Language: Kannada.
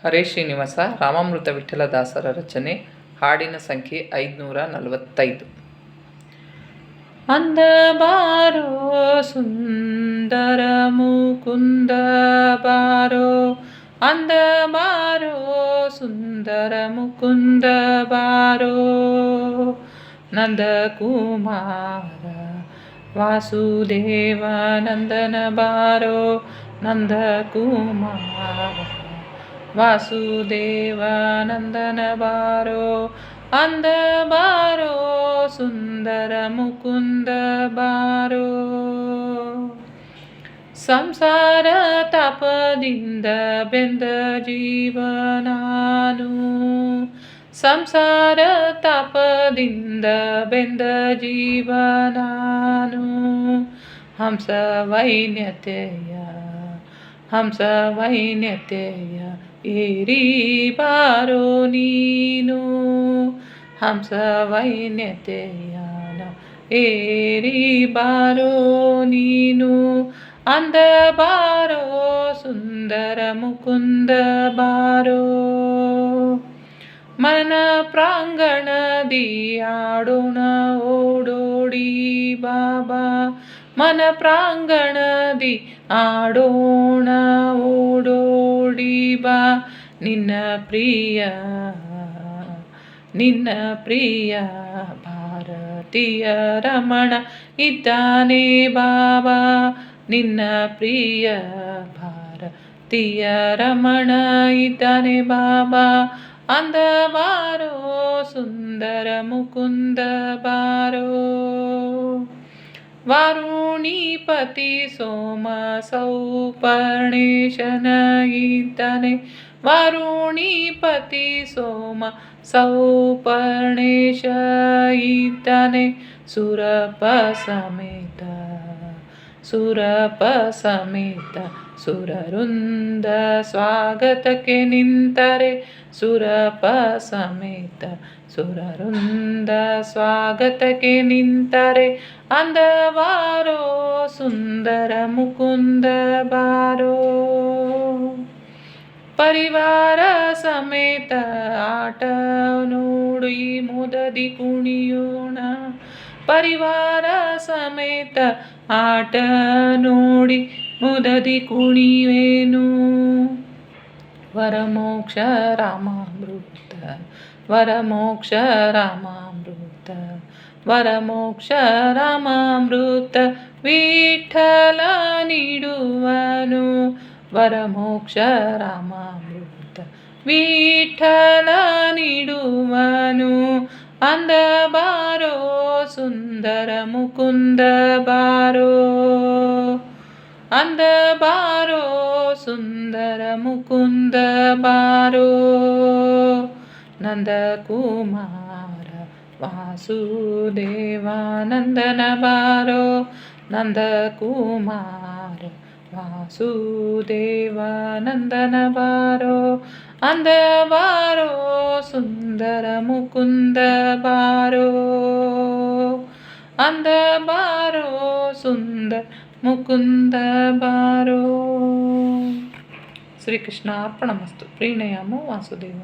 ಹರೇ ಶ್ರೀನಿವಾಸ ರಾಮಾಮೃತ ವಿಠ್ಠಲದಾಸರ ರಚನೆ. ಹಾಡಿನ ಸಂಖ್ಯೆ 545. ಅಂದ ಬಾರೋ ಸುಂದರ ಮುಕುಂದ ಬಾರೋ, ಅಂದ ಬಾರೋ ಸುಂದರ ಮುಕುಂದ ಬಾರೋ, ನಂದ ಕುಮಾರ ವಾಸುದೇವ ನಂದನ ಬಾರೋ, ನಂದ ಕುಮಾರ ವಾಸುದೇವ ನಂದನ ಬಾರೋ, ಅಂದ ಬಾರೋ ಸುಂದರ ಮುಕುಂದ ಬಾರೋ. ಸಂಸಾರ ತಾಪದಿಂದ ಬೆಂದ ಜೀವನಾನು, ಸಂಸಾರ ತಾಪದಿಂದ ಬೆಂದ ಜೀವನಾನು, ಹಂಸ ವೈನ್ಯತೆಯ ಹಂಸ ವೈನ್ಯತೆಯ ಏರಿ ಬಾರೋ ನೀನು, ಹಂಸ ವೈನ್ಯತೆಯನ ಏರಿ ಬಾರೋ ನೀನು, ಅಂದ ಬಾರೋ ಸುಂದರ ಮುಕುಂದ ಬಾರೋ. ಮನ ಪ್ರಾಂಗಣದಿ ಆಡೋಣ ಓಡೋಡಿ ಬಾಬಾ, ಮನ ಪ್ರಾಂಗಣದಿ ಆಡೋಣ ಓಡೋಡಿ ಬಾ, ನಿನ್ನ ಪ್ರಿಯ ನಿನ್ನ ಪ್ರಿಯ ಭಾರತೀಯ ರಮಣ ಇದ್ದಾನೆ ಬಾಬಾ, ನಿನ್ನ ಪ್ರಿಯ ಭಾರತೀಯ ರಮಣ ಇದ್ದಾನೆ ಬಾಬಾ, ಅಂದ ಬಾರೋ ಸುಂದರ ಮುಕುಂದ ಬಾರೋ. ವಾರುಣಿಪತಿ ಸೋಮ ಸೌಪರ್ಣೇಶನ ಇದ್ದಾನೆ, ವಾರುಣಿಪತಿ ಸೋಮ ಸೌಪರ್ಣೇಶ ಇದ್ದಾನೆ, ಸುರಪ ಸಮೇತ ಸುರಪ ಸಮೇತ ಸುರವೃಂದ ಸ್ವಾಗತಕ್ಕೆ ನಿಂತರೆ, ಸುರಪ ಸಮೇತ ಸುರವೃಂದ ಸ್ವಾಗತಕ್ಕೆ ನಿಂತರೆ, ಅಂದ ಬಾರೋ ಸುಂದರ ಮುಕುಂದ ಬಾರೋ. ಪರಿವಾರ ಸಮೇತ ಆಟ ನೋಡಿ ಮುದದಿ ಕುಣಿಯೋಣ, ಪರಿವಾರ ಸಮೇತ ಆಟ ನೋಡಿ ಮುದದಿ ಕುಣಿವೇನು, ವರಮೋಕ್ಷ ರಾಮಾಮೃತ ವರಮೋಕ್ಷ ರಾಮಾಮೃತ ವರಮೋಕ್ಷ ರಾಮಾಮೃತ ವಿಠ್ಠಲ ನೀಡುವನು, ವರಮೋಕ್ಷ ರಾಮಾಮೃತ ವಿಠ್ಠಲ ನೀಡುವನು, ಅಂದ ಬಾರೋ ಸುಂದರ ಮುಕುಂದ ಬಾರೋ, ಅಂದ ಬಾರೋ ಸುಂದರ ಮುಕುಂದ ಬಾರೋ. ನಂದ ಕುಮಾರ ವಾಸುದೇವ ನಂದನ ಬಾರೋ, ನಂದ ಕುಮಾರ ವಾಸುದೇವ ನಂದನ ಬಾರೋ, ಅಂದ ಬಾರೋ ಸುಂದರ ಮುಕುಂದ ಬಾರೋ, ಅಂದ ಬಾರೋ ಸುಂದರ ಮುಕುಂದ ಬಾರೋ. ಶ್ರೀಕೃಷ್ಣ ಅರ್ಪಣಮಸ್ತು. ಪ್ರೀಣಯಾಮೋ ವಾಸುದೇವ.